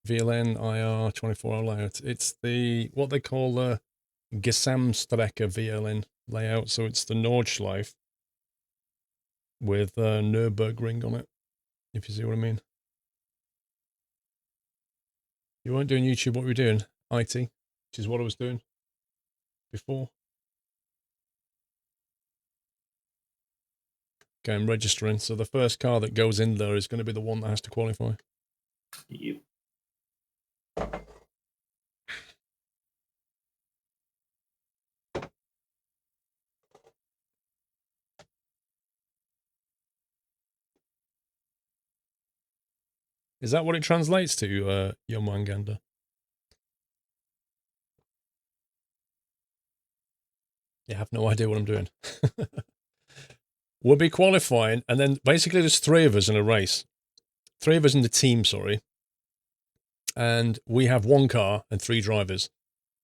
VLN IR 24-hour layout. It's the what they call the Gesamtstrecke VLN layout. So it's the Nordschleife with Nürburgring on it, if you see what I mean. You weren't doing YouTube, what were you doing? IT, which is what I was doing before. Okay, I'm registering. So the first car that goes in there is going to be the one that has to qualify. Yep. Is that what it translates to, Yomanganda? You have no idea what I'm doing. We'll be qualifying, and then basically there's 3 of us in a race. 3 of us in the team, sorry. And we have 1 car and 3 drivers.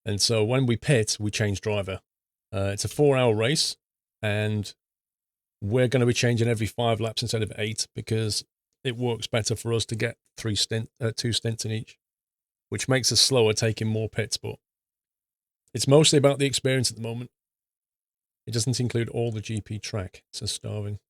And so when we pit, we change driver. It's a 4-hour race, and we're going to be changing every 5 laps instead of 8 because it works better for us to get 2 stints in each, which makes us slower taking more pits, but it's mostly about the experience at the moment. It doesn't include all the GP track. It's a starving.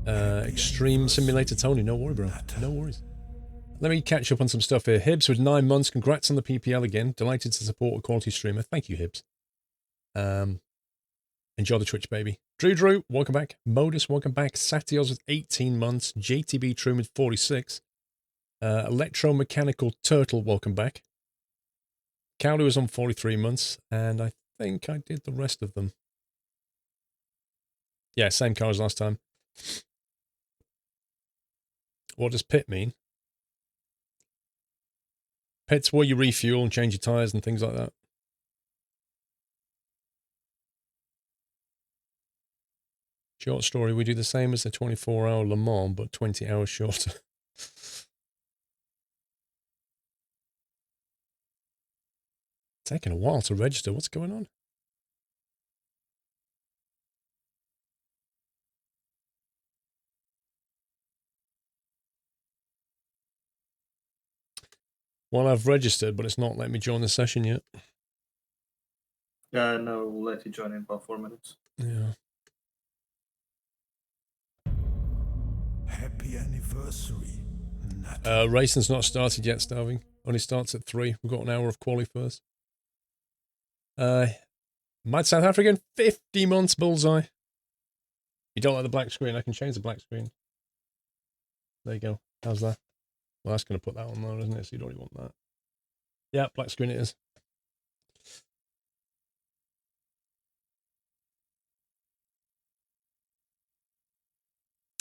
Extreme Simulator Tony, no worry, bro. No worries. Let me catch up on some stuff here. Hibbs with 9 months. Congrats on the PPL again. Delighted to support a quality streamer. Thank you, Hibbs. Enjoy the Twitch, baby. Drew, welcome back. Modus, welcome back. Satios with 18 months. JTB Troom with 46. Electromechanical Turtle, welcome back. Cowley was on 43 months, and I think I did the rest of them. Yeah, same car as last time. What does pit mean? Pit's where you refuel and change your tyres and things like that. Short story, we do the same as the 24-hour Le Mans, but 20 hours shorter. Taking a while to register. What's going on? Well, I've registered, but it's not letting me join the session yet. Yeah, no, we'll let you join in about 4 minutes. Yeah. Happy anniversary. Racing's not started yet, Starving. Only starts at 3. We've got an hour of quali first. Mad South African, 50 months bullseye. You don't like the black screen? I can change the black screen. There you go. How's that? Well, that's going to put that on there, isn't it? So you don't really want that. Yeah, black screen it is.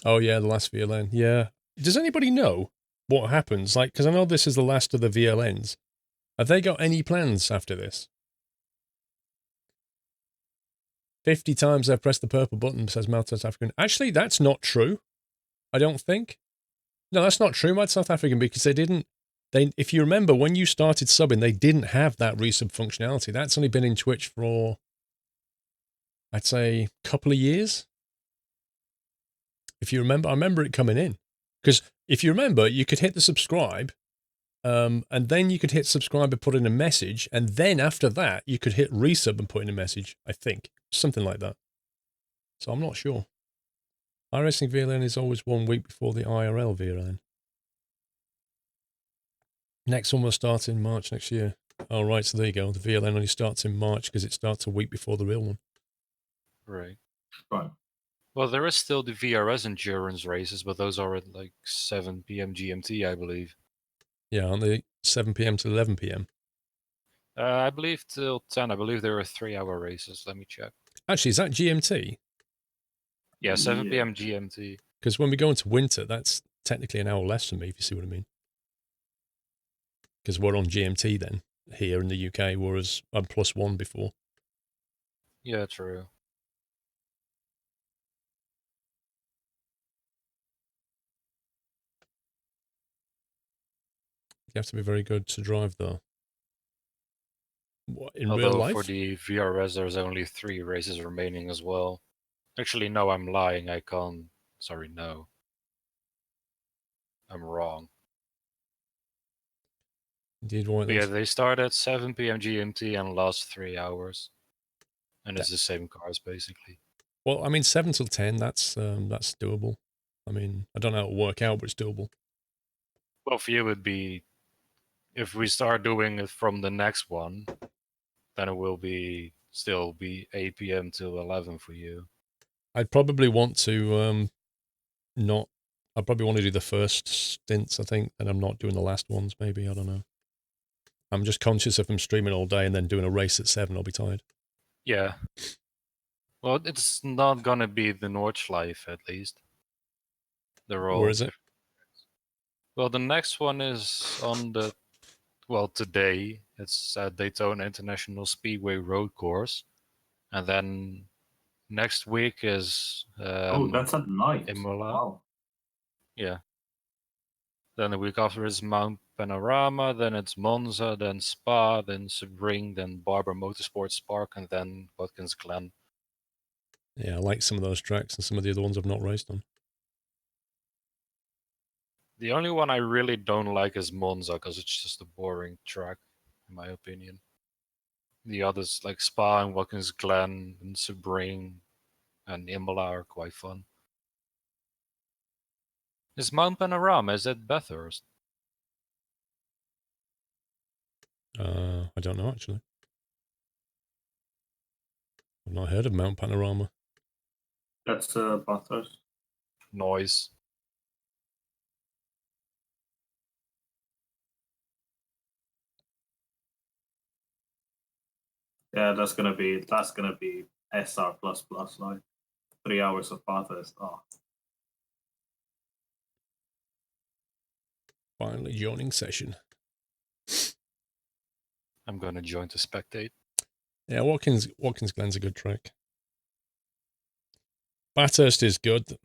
Oh, yeah, the last VLN. Yeah. Does anybody know what happens? Like, because I know this is the last of the VLNs. Have they got any plans after this? 50 times I've pressed the purple button, says Mad South African. Actually, that's not true. I don't think. No, that's not true, Mad South African, because they didn't. If you remember, when you started subbing, they didn't have that resub functionality. That's only been in Twitch for, I'd say, a couple of years. If you remember, I remember it coming in. Because if you remember, you could hit the subscribe, and then you could hit subscribe and put in a message, and then after that, you could hit resub and put in a message, I think. Something like that. So I'm not sure. iRacing VLN is always 1 week before the IRL VLN. Next one will start in March next year. Oh, right, so there you go. The VLN only starts in March because it starts a week before the real one. Right. Fine. Well, there is still the VRS endurance races, but those are at like 7 p.m. GMT, I believe. Yeah, aren't they 7 p.m. to 11 p.m.? I believe till 10. I believe there are 3-hour races. Let me check. Actually, is that GMT? Yeah, 7 p.m. GMT. Because when we go into winter, that's technically an hour less for me, if you see what I mean. Because we're on GMT then, here in the UK, whereas I'm +1 before. Yeah, true. You have to be very good to drive, though. What, in Although real life? for the VRS, there's only 3 races remaining as well. Actually, no, I'm lying. I can't. Sorry, no. I'm wrong. Indeed, white. But yeah, they start at 7 p.m. GMT and last 3 hours. And it's the same cars, basically. Well, I mean, 7 till 10. That's doable. I mean, I don't know how it'll work out, but it's doable. Well, for you, it would be if we start doing it from the next one, then it will still be 8 p.m. till 11 for you. I'd probably want to not. I'd probably want to do the first stints, I think, and I'm not doing the last ones. Maybe, I don't know. I'm just conscious if I'm streaming all day and then doing a race at 7, I'll be tired. Yeah. Well, it's not gonna be the Nordschleife, at least. They're all Where is it? Well, the next one is on today. It's at Daytona International Speedway Road Course. And then next week is Oh, that's at night. Imola. Wow. Yeah. Then the week after is Mount Panorama, then it's Monza, then Spa, then Sebring, then Barber Motorsports Park, and then Watkins Glen. Yeah, I like some of those tracks and some of the other ones I've not raced on. The only one I really don't like is Monza, because it's just a boring track, in my opinion. The others, like Spa and Watkins Glen and Sebring and Imola, are quite fun. Is Mount Panorama, is that Bathurst? I don't know, actually. I've not heard of Mount Panorama. That's Bathurst. Noise. Yeah, that's gonna be SR like 3 hours of Bathurst. Oh, Finally joining session. I'm gonna join to spectate. Yeah, Watkins Glen's a good track. Bathurst is good.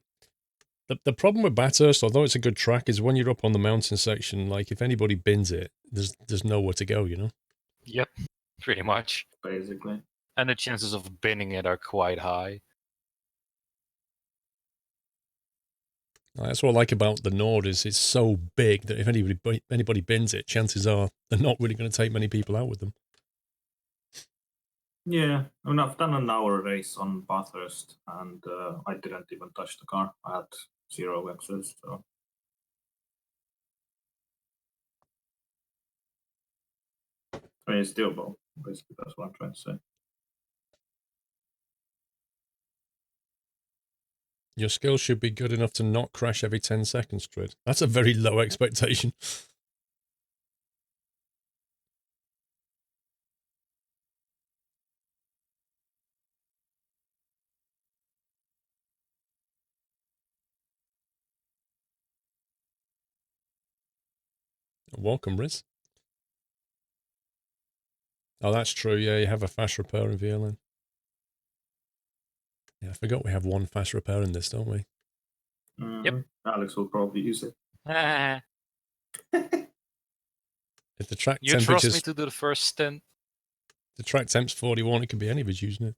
The problem with Bathurst, although it's a good track, is when you're up on the mountain section, like if anybody bins it, there's nowhere to go, you know? Yep, pretty much. basically. And the chances of binning it are quite high. That's what I like about the Nord is it's so big that if anybody bins it, chances are they're not really going to take many people out with them. Yeah, I mean, I've done an hour race on Bathurst, and I didn't even touch the car. I had 0 extras, so. I mean, it's doable. Basically, that's what I'm trying to say. Your skills should be good enough to not crash every 10 seconds, Trid. That's a very low expectation. Welcome, Riz. Oh, that's true. Yeah, you have a fast repair in VLN. Yeah, I forgot we have one fast repair in this, don't we? Yep. Alex will probably use it. If the track You temperature's... trust me to do the first stint? The track temp's 41, it can be any of us using it.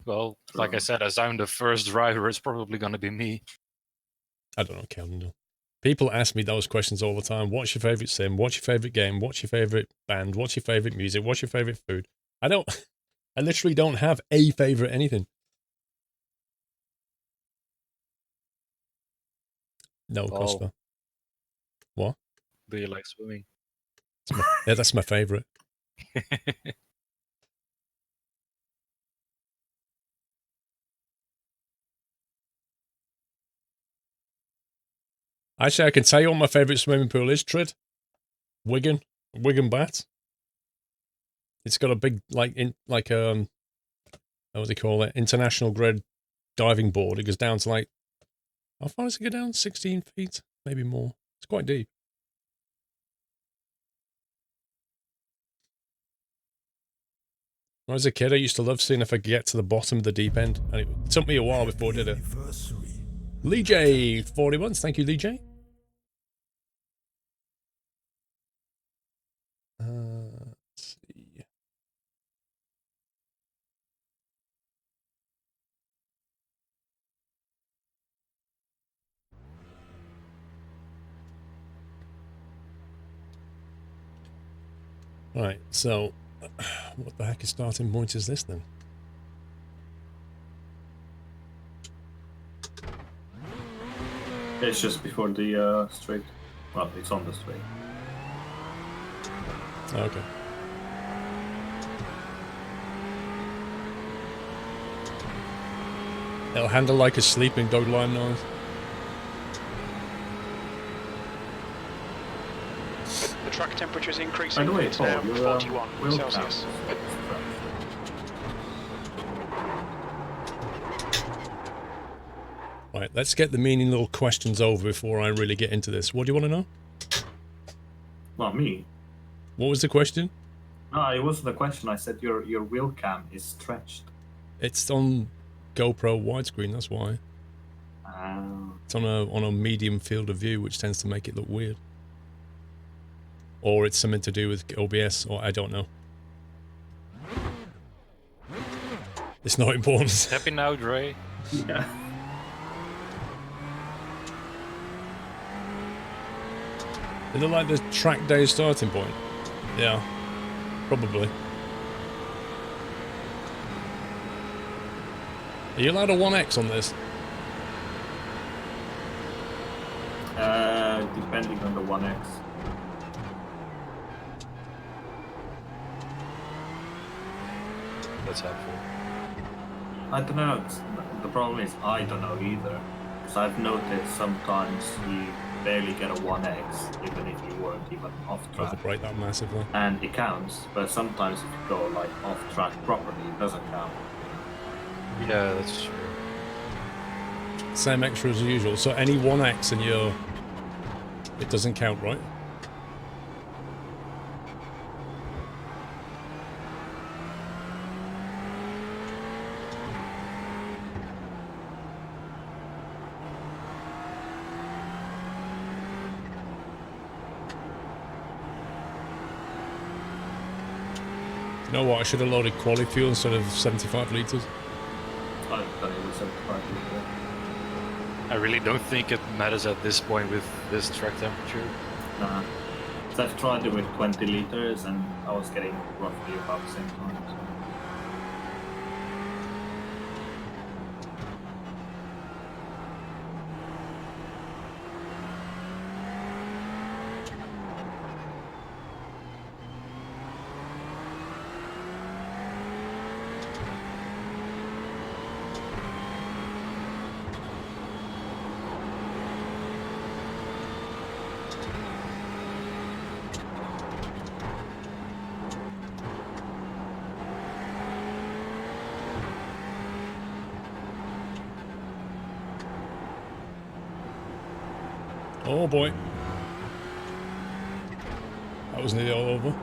Well, like I said, as I'm the first driver, it's probably going to be me. I don't know, Calendar. People ask me those questions all the time. What's your favorite sim? What's your favorite game? What's your favorite band? What's your favorite music? What's your favorite food? I literally don't have a favorite anything. No, Costa. What? Do you like swimming? Yeah, that's my favorite. Actually, I can tell you what my favorite swimming pool is, Trid. Wigan Bat. It's got a big, what do they call it? International grade diving board. It goes down to how far does it go down? 16 feet, maybe more. It's quite deep. When I was a kid, I used to love seeing if I could get to the bottom of the deep end. And it took me a while before I did it. Lee J, 40 months. Thank you, Lee J. Let's see. Right, so what the heck is starting point is this then? It's just before the straight. Well, it's on the straight. Okay. It'll handle like a sleeping dog line noise. The track temperature is By increasing. the way, It's Paul, now your 41 wheel Celsius. cap. Right, let's get the meaning little questions over before I really get into this. What do you want to know? Well, me. What was the question? No, it wasn't a question. I said your wheel cam is stretched. It's on GoPro widescreen, that's why. It's on a medium field of view, which tends to make it look weird. Or it's something to do with OBS, or I don't know. It's not important. Happy now, Dre? Yeah. Is it like the track day starting point? Yeah, probably. Are you allowed a 1x on this? Depending on the 1x. That's helpful. I don't know. The problem is I don't know either. Because I've noticed sometimes you barely get a 1x, even if you weren't even off track. Overbrake that massively. And it counts, but sometimes if you go like off track properly, it doesn't count. Yeah, that's true. Same extra as usual. So any 1x and you're... It doesn't count, right? You know what? I should have loaded quality fuel instead of 75 litres. I've done it with 75 before. I really don't think it matters at this point with this track temperature. Nah. So I've tried it with 20 liters and I was getting roughly about the same time. So. Oh boy. That was nearly all over.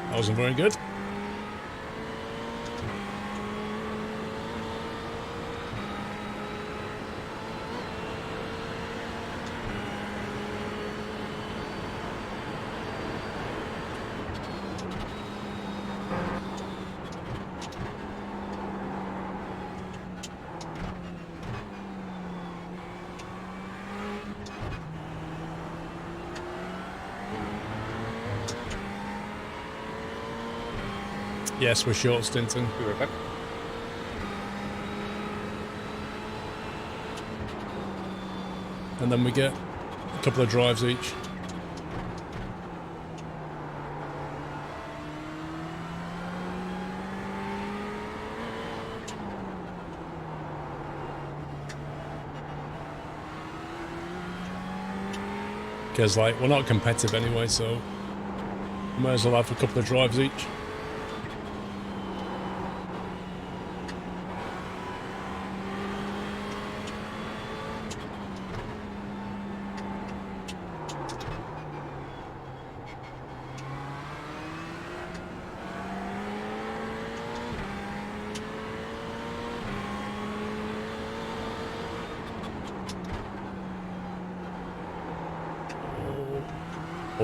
That wasn't very good. Yes, we're short stinting. Be right back. And then we get a couple of drives each. Because, like, we're not competitive anyway, so we might as well have a couple of drives each.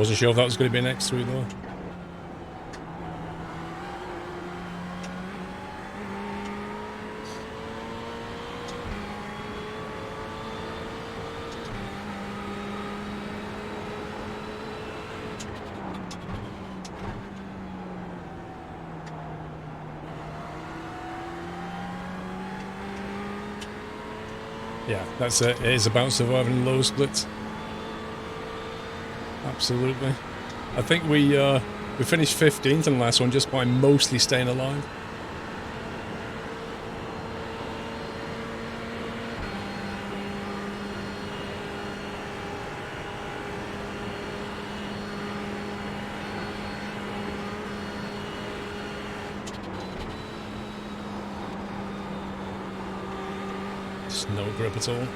Wasn't sure if that was going to be an X3 though. Yeah, that's it. It is about surviving low splits. Absolutely. I think we finished 15th in the last one just by mostly staying alive. Just no grip at all.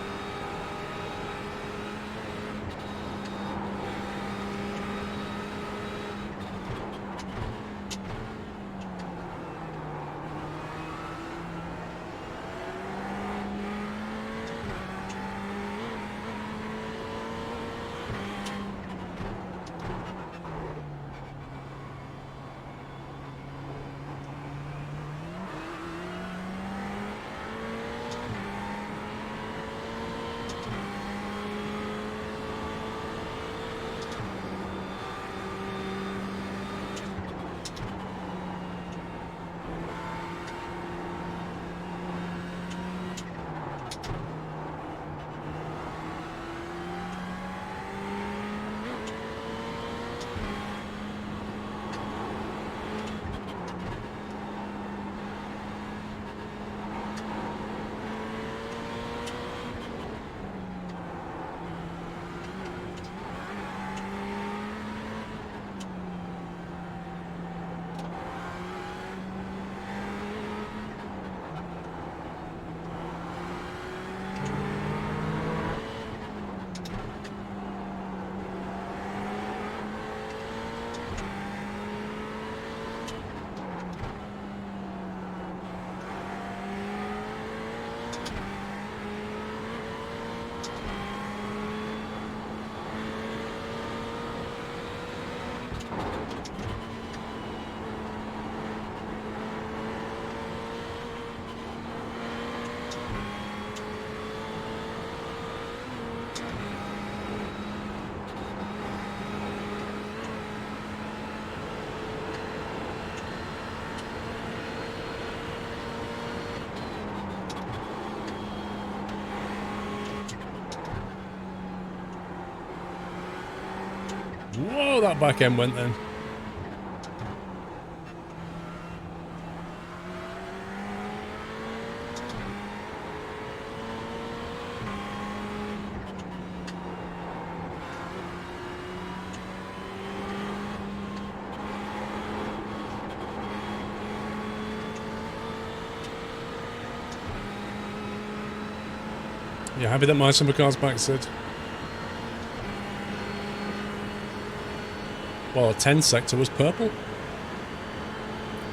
Whoa, that back end went then. You happy that my supercar's back, Sid? Well, 10 sector was purple.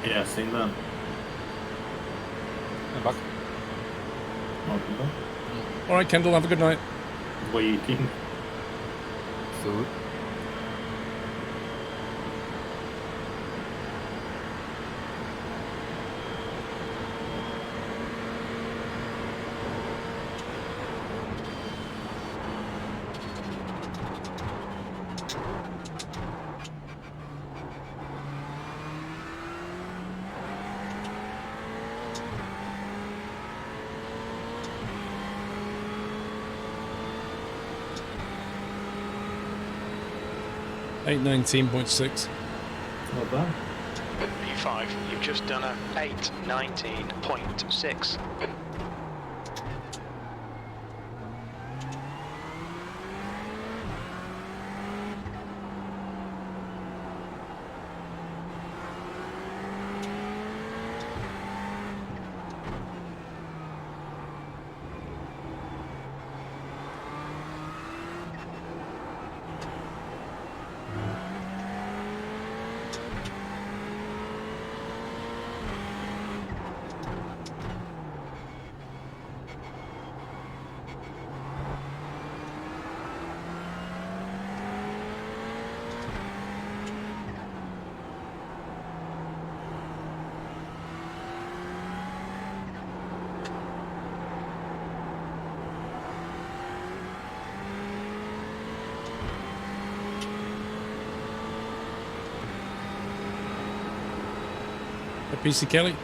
Yeah, seen that. I'm back. Okay. Alright, Kendall, have a good night. What are you eating? Food. Eight 19.6. Not bad. V5, you've just done a 8:19.6. PC Kelly.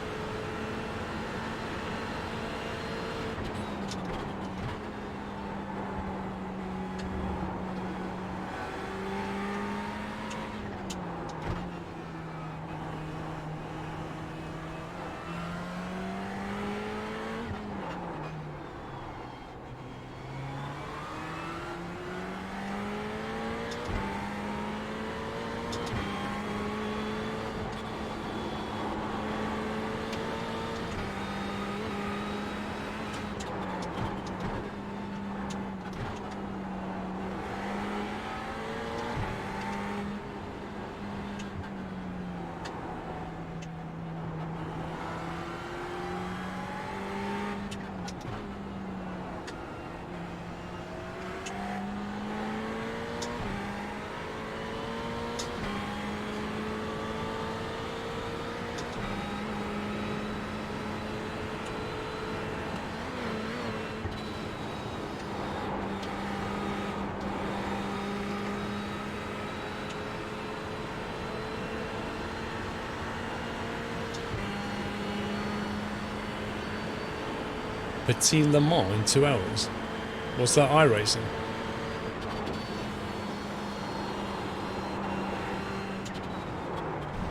Petit Le Mans in 2 hours. What's that, iRacing?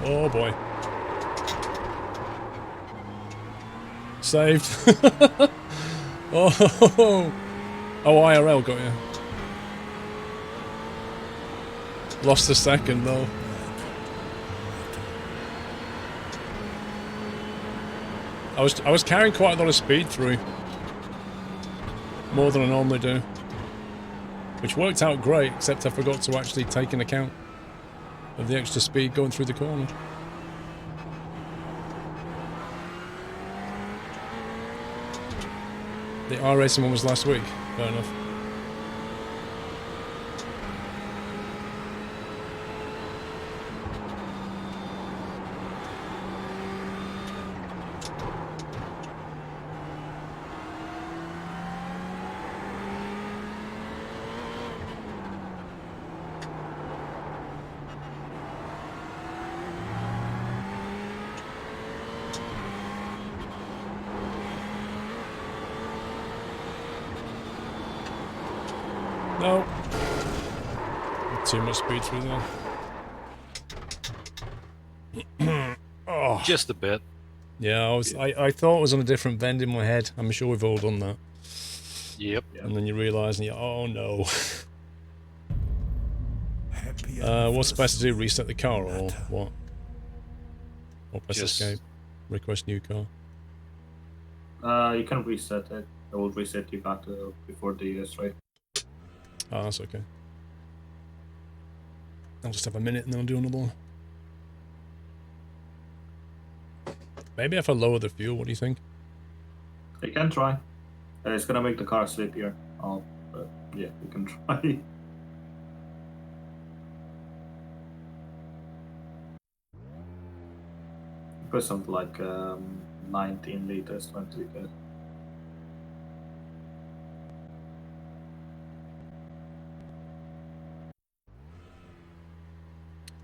Oh boy. Saved. Oh, IRL got you. Lost a second though. I was carrying quite a lot of speed through. More than I normally do. Which worked out great, except I forgot to actually take an account of the extra speed going through the corner. The iRacing one was last week. Fair enough. No. Too much speed through there. Oh. Just a bit. Yeah, I thought it was on a different bend in my head. I'm sure we've all done that. Yep. And then you realise and oh no. What's best to do? Reset the car or what? Or press escape? Request new car? You can reset it. It will reset you back to before the straight. Oh, that's okay. I'll just have a minute and then I'll do another one. Maybe if I lower the fuel, what do you think? You can try. It's gonna make the car slippier. But yeah, you can try. Put something like 19 liters, 20 liters.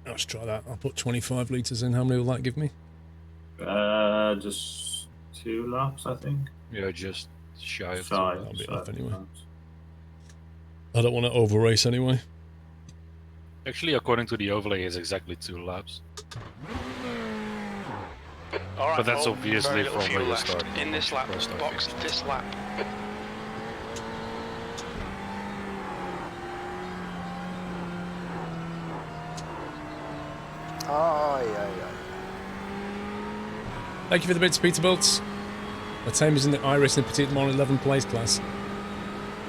Let's try that. I'll put 25 litres in. How many will that give me? Just 2 laps, I think. Yeah, just shy of That'll be enough anyway. I don't want to over race anyway. Actually, according to the overlay, it's exactly 2 laps. All right, But that's well, obviously very little from fuel where you left. start. In this lap, First box this lap. Thank you for the bits, Peterbilt. My team is in the iRacing Petite Le Mans 11 place class.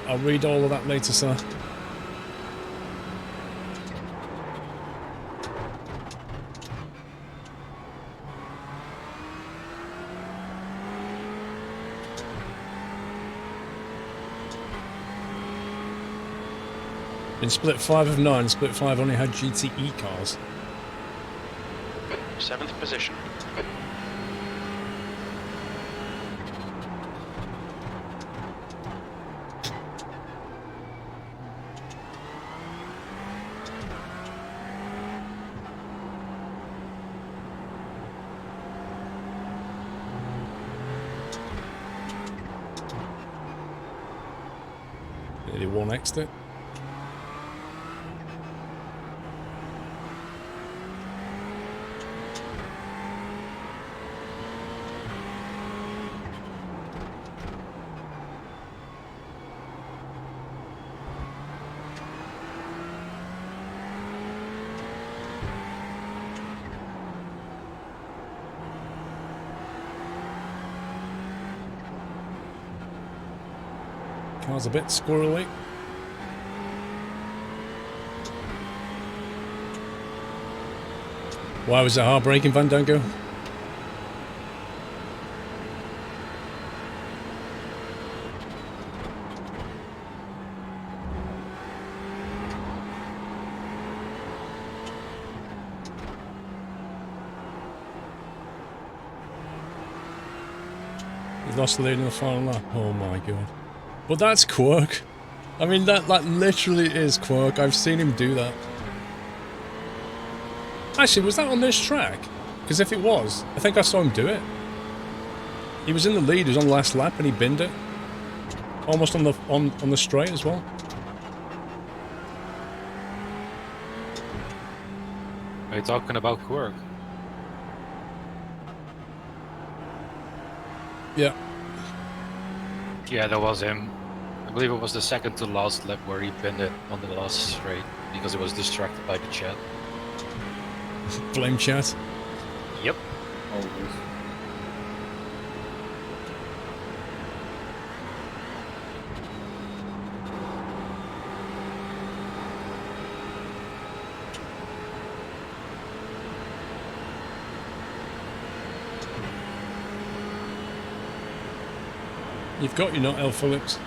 I'll read all of that later, sir. In split 5 of 9, split 5 only had GTE cars. 7th position. Did he 1x'd it? Car's a bit squirrely. Why was it heartbreaking, Fandango? He's lost the lead in the final lap. Oh my god. But that's Quirk. I mean, that literally is Quirk. I've seen him do that. Actually, was that on this track? Because if it was, I think I saw him do it. He was in the lead, he was on the last lap, and he binned it. Almost on the straight as well. Are you talking about Quirk? Yeah. Yeah, that was him. I believe it was the second to last lap where he pinned it on the last straight because it was distracted by the chat. Blame chat. Yep. Always. You've got your not L. Phillips.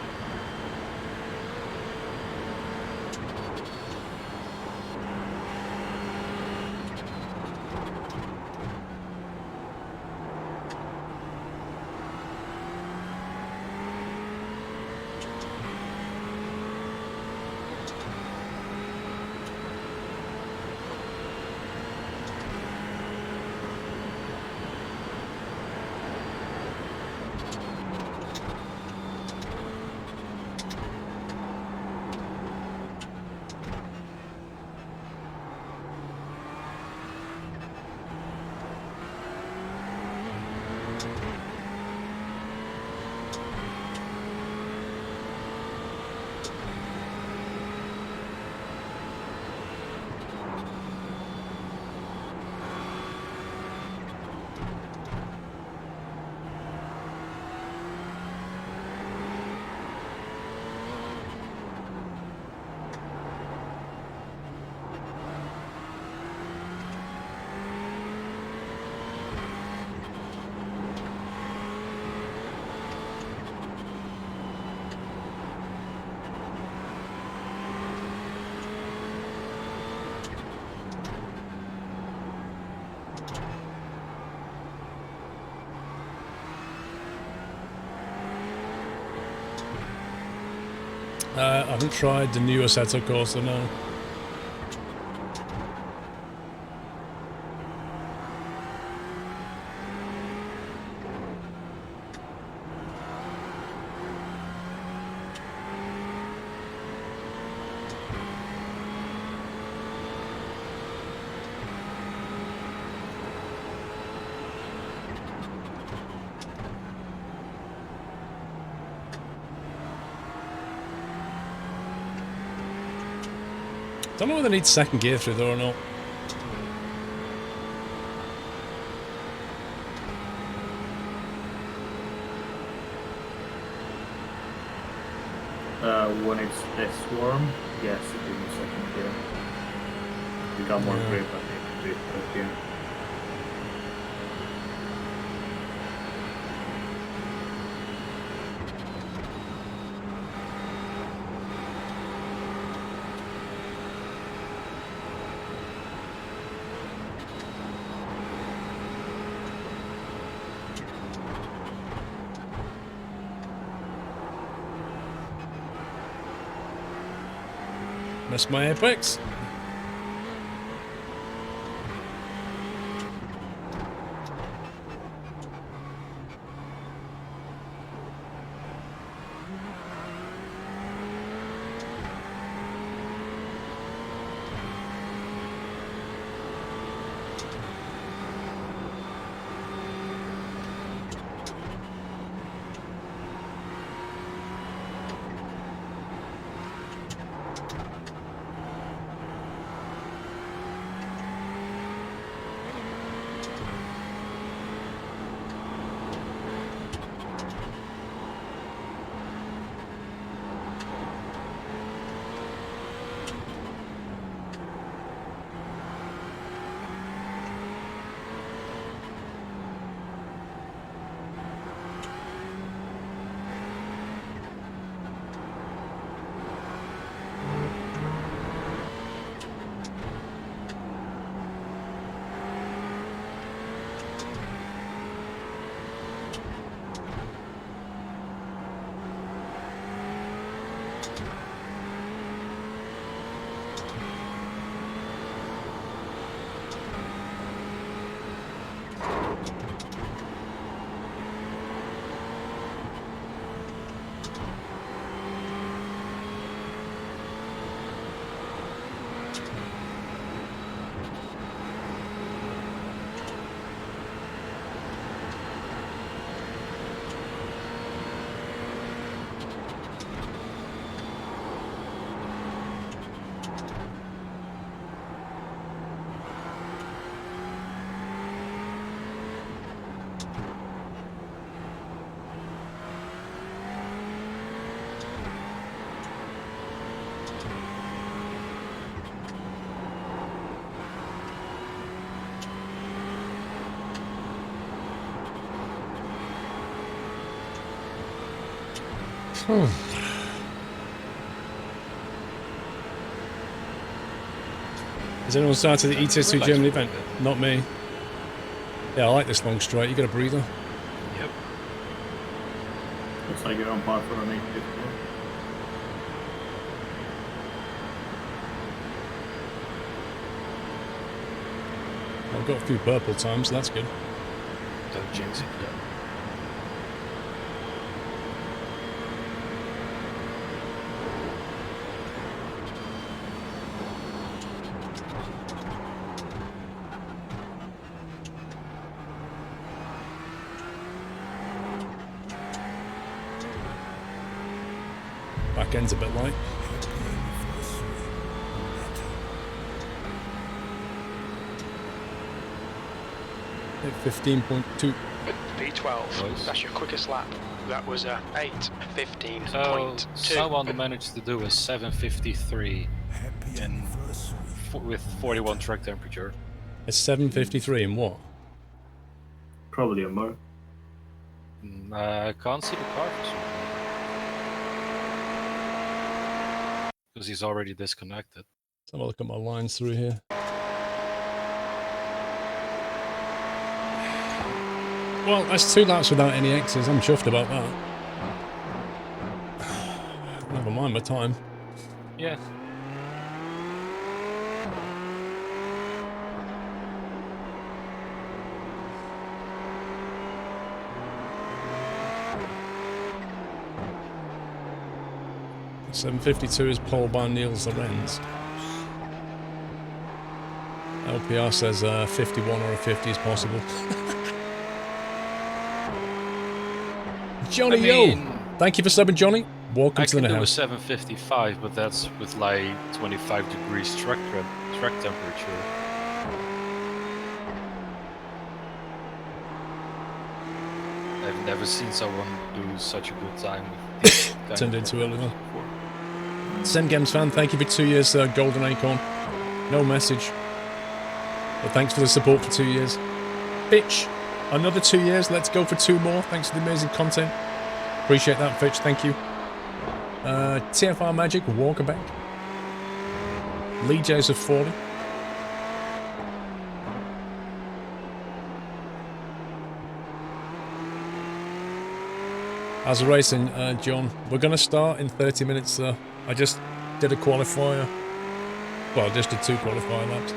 I haven't tried the new Assetto Corsa, no. Don't know whether I need second gear through there or not. When it's this warm, yes, it is in second gear. You got more grip, I think, with third gear. Missed my apex. Has anyone started the ETS2 Germany event? Not me. Yeah, I like this long straight. You got a breather. Yep. Looks like you're on par for an 850. I've got a few purple times, so that's good. Don't jinx it yet. Back end's a bit light. Hit 15.2. P12, that's your quickest lap. That was 8:15.2. So someone managed to do a 7:53 with 41 track temperature. A 7:53 in what? Probably a more. I can't see the car for some reason. Because he's already disconnected. Let's have a look at my lines through here. Well, that's 2 laps without any X's. I'm chuffed about that. Never mind my time. Yeah. .752 is pole by Niels Lorenz. LPR says 51 or a 50 is possible. Johnny Yo! Thank you for subbing, Johnny. Welcome to the I can do a house. 7:55, but that's with like 25 degrees track temperature. I've never seen someone do such a good time with Turned into early though. Sem Games fan, thank you for 2 years, Golden Acorn. No message. But thanks for the support for 2 years. Bitch, another 2 years. Let's go for 2 more. Thanks for the amazing content. Appreciate that, Fitch. Thank you. TFR Magic, Walkerback. Lee Joseph 40. How's the racing, John? We're going to start in 30 minutes, sir. I just did a qualifier. Well, I just did 2 qualifier laps.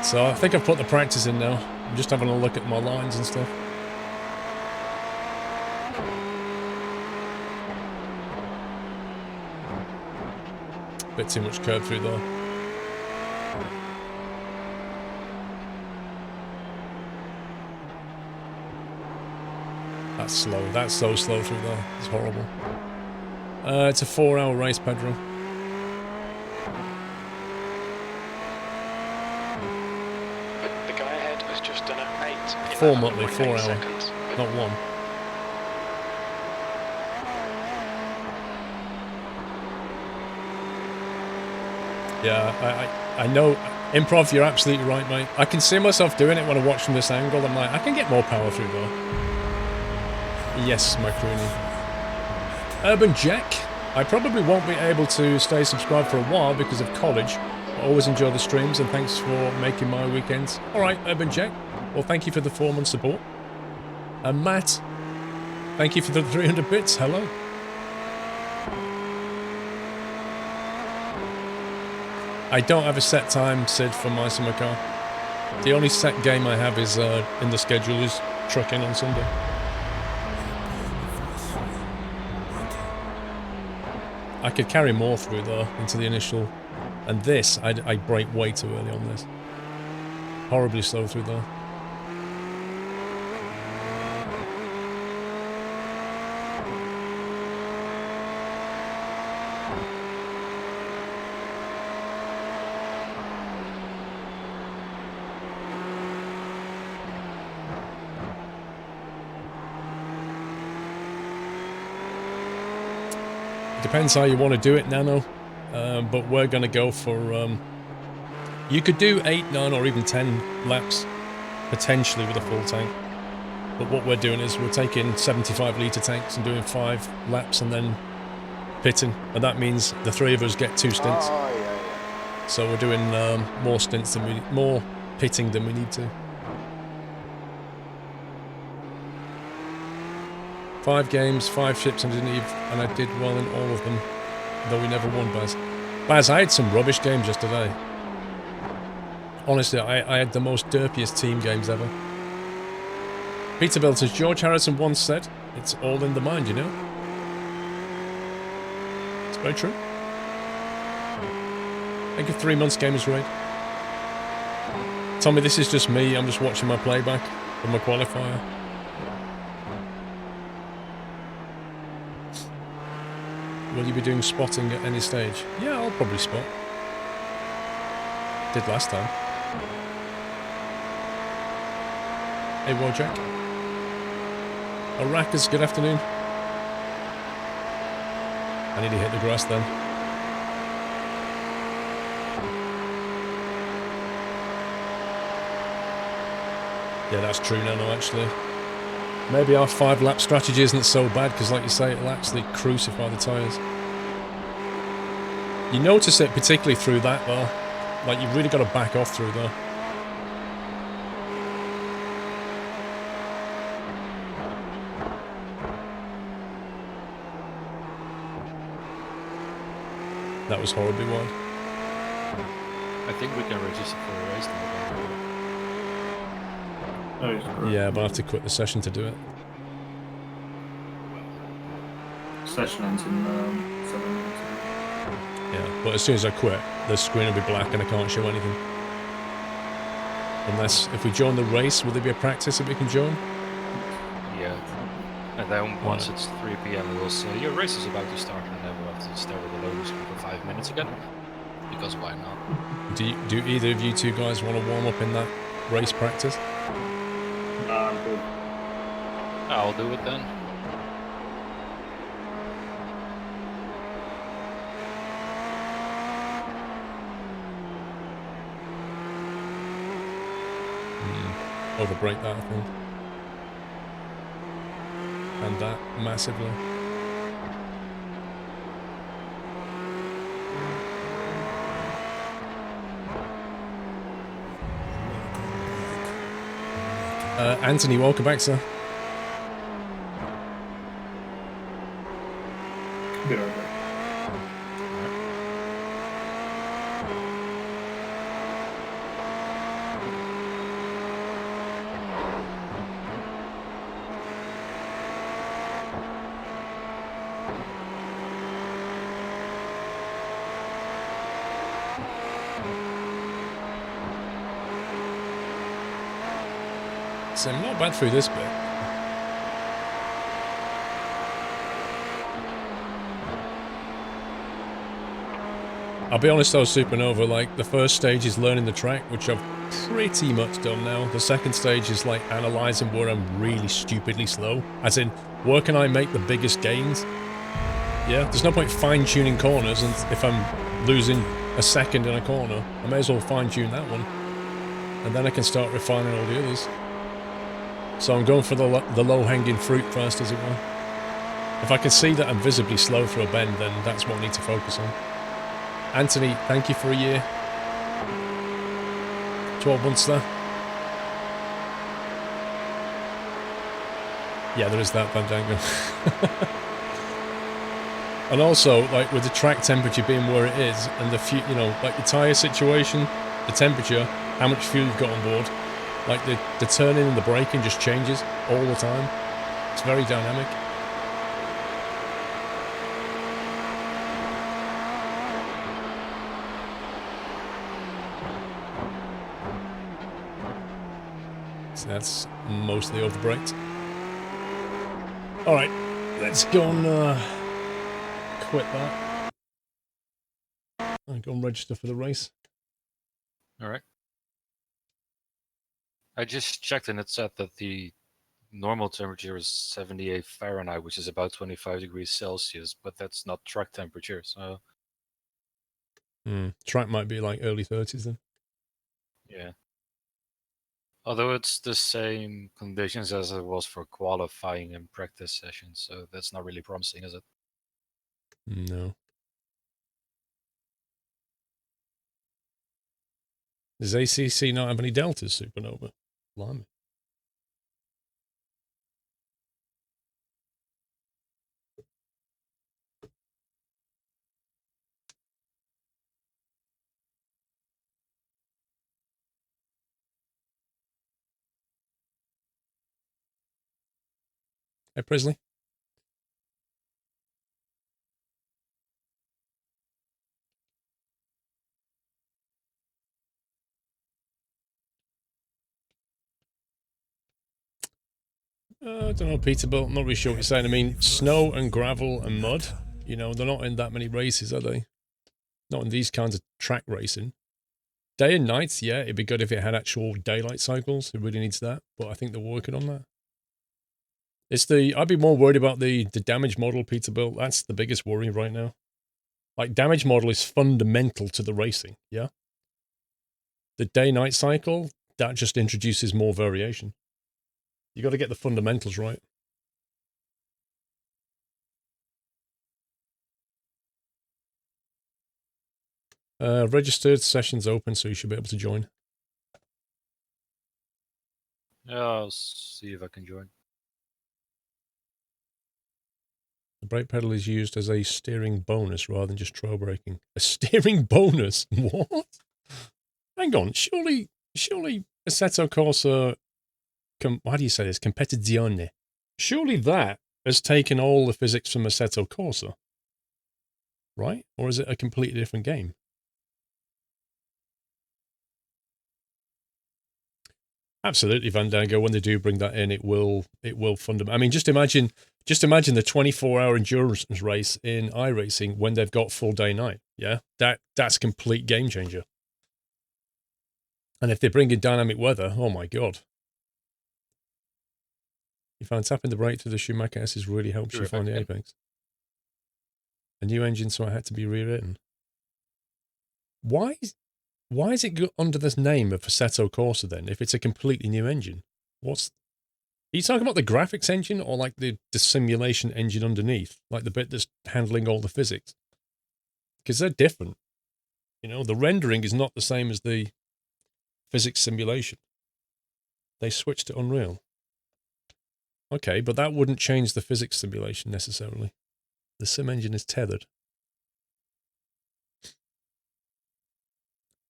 So I think I've put the practice in now. I'm just having a look at my lines and stuff. Bit too much curb through there. That's slow. That's so slow through there. It's horrible. It's a 4-hour race, Pedro. The guy ahead has just done an 8. 4 Motley, 4 hour, seconds. not 1. Yeah, I know. Improv, you're absolutely right, mate. I can see myself doing it when I watch from this angle. I'm like, I can get more power through there. Yes, my croony. Urban Jack. I probably won't be able to stay subscribed for a while because of college. I always enjoy the streams and thanks for making my weekends. Alright, Urban Jack. Well, thank you for the 4-month support. And Matt, thank you for the 300 bits. Hello. I don't have a set time, Sid, for my summer car. The only set game I have is in the schedule is trucking on Sunday. I could carry more through though into the initial, and this I brake way too early on this. Horribly slow through there. Depends how you want to do it, Nano, but we're going to go for, you could do 8, 9 or even 10 laps, potentially with a full tank. But what we're doing is we're taking 75-litre tanks and doing 5 laps and then pitting. And that means the 3 of us get 2 stints. Oh, yeah. So we're doing more stints than more pitting than we need to. 5 games, 5 ships, and I did well in all of them, though we never won, Baz. Baz, I had some rubbish games yesterday. Honestly, I had the most derpiest team games ever. Peterbilt, as George Harrison once said, it's all in the mind, you know? It's very true. Thank you, 3 months Gamers Raid. Tommy, this is just me. I'm just watching my playback of my qualifier. Will you be doing spotting at any stage? Yeah, I'll probably spot. Did last time. Hey, Wojak. Arakas, good afternoon. I need to hit the grass then. Yeah, that's true, no, actually. Maybe our 5-lap strategy isn't so bad, because like you say, it'll actually crucify the tyres. You notice it particularly through that, though. Like, you've really got to back off through there. That was horribly wide. I think we can register for a race now. Yeah, but I have to quit the session to do it. Session ends in 7 minutes. Yeah, but as soon as I quit, the screen will be black and I can't show anything. Unless, if we join the race, will there be a practice that we can join? Yeah. And then once it's 3 PM, we'll say, your race is about to start, and then we'll have to stare at the loading screen for 5 minutes again. Because why not? Do either of you two guys want to warm up in that race practice? I'm good. I'll do it then. Overbreak that, I think. And that massively. Anthony, welcome back, sir. Be right back. So I'm not bad through this bit. I'll be honest though, Supernova, like, the first stage is learning the track, which I've pretty much done now. The second stage is, like, analysing where I'm really stupidly slow. As in, where can I make the biggest gains? Yeah, there's no point fine-tuning corners, and if I'm losing a second in a corner, I may as well fine-tune that one. And then I can start refining all the others. So I'm going for the low-hanging fruit first, as it were. If I can see that I'm visibly slow through a bend, then that's what I need to focus on. Anthony, thank you for a year. 12 months there. Yeah, there is that, Fandango. And also, like, with the track temperature being where it is, and the you know, like the tyre situation, the temperature, how much fuel you've got on board, like the turning and the braking just changes all the time. It's very dynamic. So that's mostly overbraked. Alright, let's go and quit that. And go and register for the race. Alright. I just checked and it said that the normal temperature is 78 Fahrenheit, which is about 25 degrees Celsius, but that's not track temperature, so... Track might be like early 30s then. Yeah. Although it's the same conditions as it was for qualifying and practice sessions, so that's not really promising, is it? No. Does ACC not have any deltas, Supernova? Blimey. Hey, Prisley. I don't know, Peterbilt. I'm not really sure what you're saying. I mean, snow and gravel and mud, you know, they're not in that many races, are they? Not in these kinds of track racing. Day and nights, yeah, it'd be good if it had actual daylight cycles. It really needs that, but I think they're working on that. I'd be more worried about the damage model, Peterbilt. That's the biggest worry right now. Like, damage model is fundamental to the racing, yeah? The day-night cycle, that just introduces more variation. You got to get the fundamentals right. Registered sessions open, so you should be able to join. Yeah, I'll see if I can join. The brake pedal is used as a steering bonus rather than just trail braking. A steering bonus? What? Hang on, surely Assetto Corsa, how do you say this? Competizione. Surely that has taken all the physics from Assetto Corsa, right? Or is it a completely different game? Absolutely, Vandango. When they do bring that in, it will fundament. I mean, just imagine the 24-hour endurance race in iRacing when they've got full day night. Yeah, that's a complete game changer. And if they bring in dynamic weather, oh my god! You found tapping the brake through the Schumacher S's really helps you find the apex. A new engine, so I had to be rewritten. Why is it under this name of Assetto Corsa then? If it's a completely new engine, are you talking about the graphics engine or like the simulation engine underneath, like the bit that's handling all the physics? Because they're different. You know, the rendering is not the same as the physics simulation. They switched to Unreal. Okay, but that wouldn't change the physics simulation necessarily. The sim engine is tethered.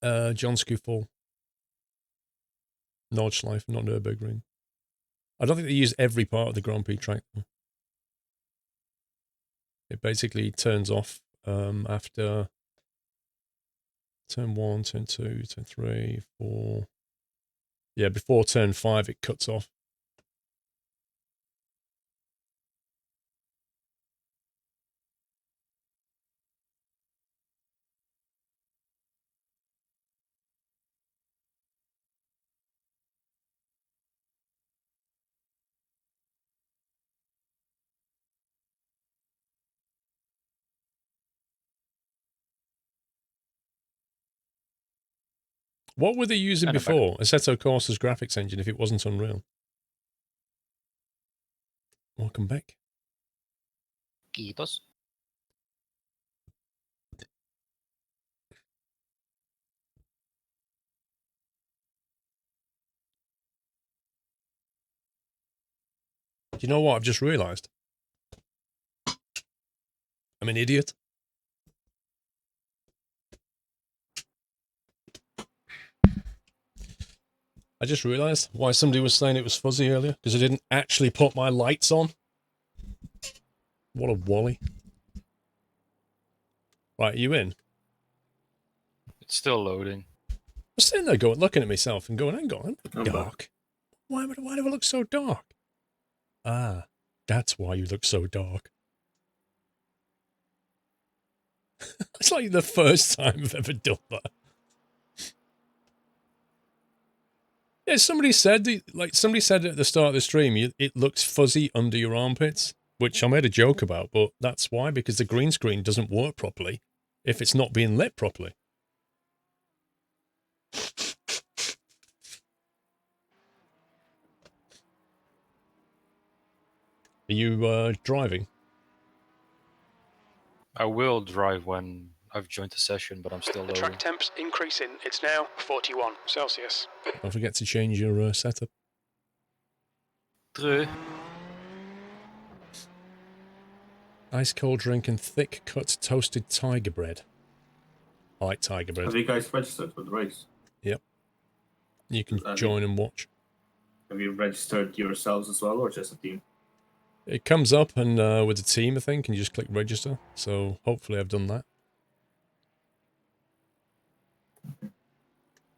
John Scoofall. Nordschleife, not Nürburgring. I don't think they use every part of the Grand Prix track. It basically turns off after turn 1, turn 2, turn 3, 4. Yeah, before turn 5, it cuts off. What were they using before? Assetto Corsa's graphics engine if it wasn't Unreal? Welcome back. Kiitos. Do you know what I've just realised? I'm an idiot. I just realised why somebody was saying it was fuzzy earlier, because I didn't actually put my lights on. What a wally. Right, are you in? It's still loading. I was sitting there going, looking at myself and going, hang on, I'm dark. Why do I look so dark? Ah, that's why you look so dark. It's like the first time I've ever done that. Yeah, somebody said at the start of the stream, it looks fuzzy under your armpits, which I made a joke about, but that's why, because the green screen doesn't work properly if it's not being lit properly. Are you driving? I will drive when I've joined the session, but I'm still The low. track temp's increasing. It's now 41 Celsius. Don't forget to change your setup. True. Ice cold drink and thick cut toasted tiger bread. I like tiger bread. Have you guys registered for the race? Yep. You can Have join and watch. Have you registered yourselves as well, or just a team? It comes up and with a team, I think, and you just click register. So hopefully I've done that.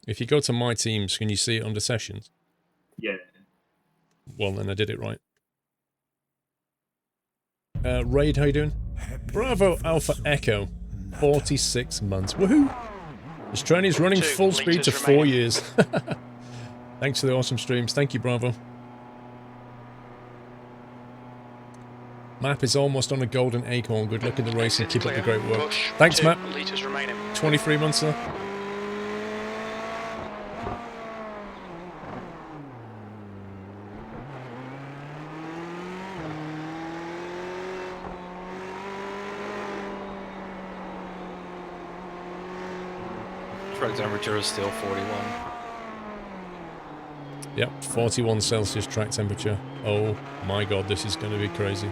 If you go to my teams, can you see it under sessions? Yeah. Well, then I did it right. Raid, how you doing? Bravo Alpha Echo. 46 months. Woohoo! This train is running 2 full speed to litres 4 remaining. years. Thanks for the awesome streams. Thank you, Bravo. Map is almost on a golden acorn. Good luck in the race and keep up the great work. Push. Thanks, 2 Matt. litres remaining. 23 months, sir. Track temperature is still 41. Yep, 41 Celsius track temperature. Oh my god, this is going to be crazy.